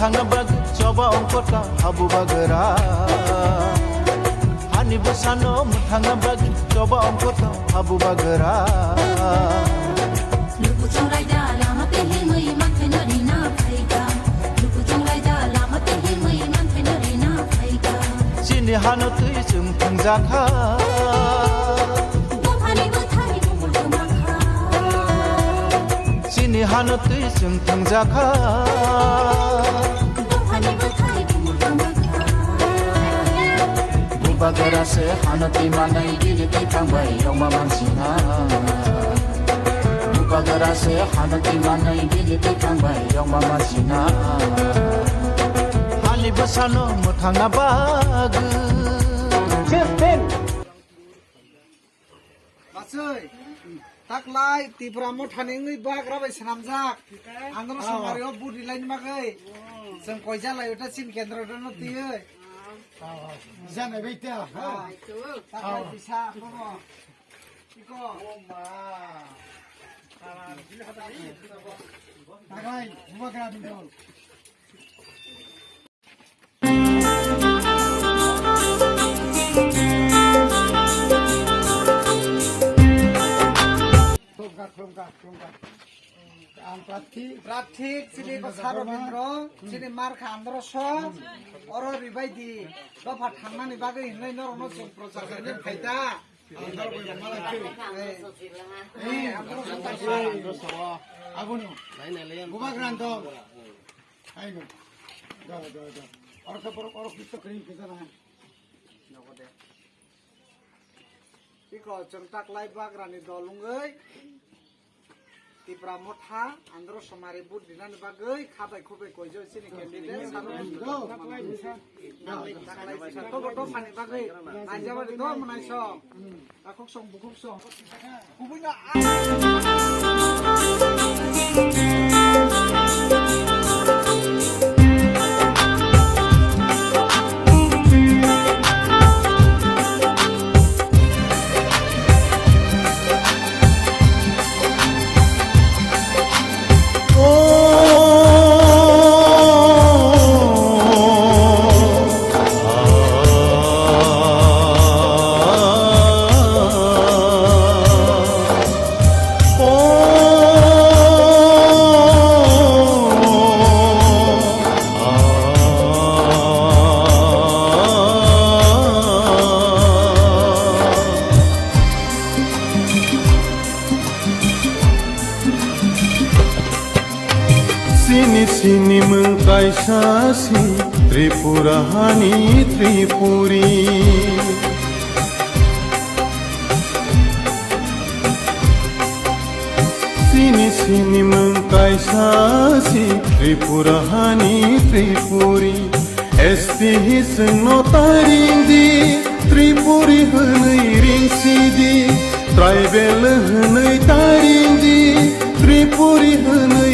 muthangna bagi coba ongkota habu bagara hani busano muthangna bagi coba ongkota habu bagara lupu chongai da lama te himai man phenari na phaiga lupu chongai da lama te himai man phenari na phaiga chini hano tui chung thangjakha chini hano tui chung thangjakha bagara se hanati manai bini tangbai yoma mansina bagara se hanati manai bini tangbai yoma mansina hali basano muthangna bag chepen Masoi taklai Tipra Mothao Bachanai Bg Andro Somaraao budi lain magai जों कयजा लायोटा सिन केन्द्र दनो तियो जानाय बायता हा फैसा खबर eco मा तागाय बुबाग्रा बिदल Tungga. Pratik sini pasar Rabindra sini marka Andro so oro ribaidi dofa thangmani bagai hinai norono sung prochar kene phaita Andro so agunu bubagranto aino do oro kapor oro kitto kring kitana nogode iko chengtak lai bagrani dolungai Tipra Mothao Andro Somaraao budi lain bagai khabai khubai koijo sini candidate sanu to to fani bagai ajaba do manai so akok song bukuk song kubunya Sini mengkai sasi Tripura hani Tripuri Sini mengkai sasi Tripura hani Tripuri Esti hisno tarindi Tripuri hanai ringsidi Tribal hanai tarindi Tripuri hanai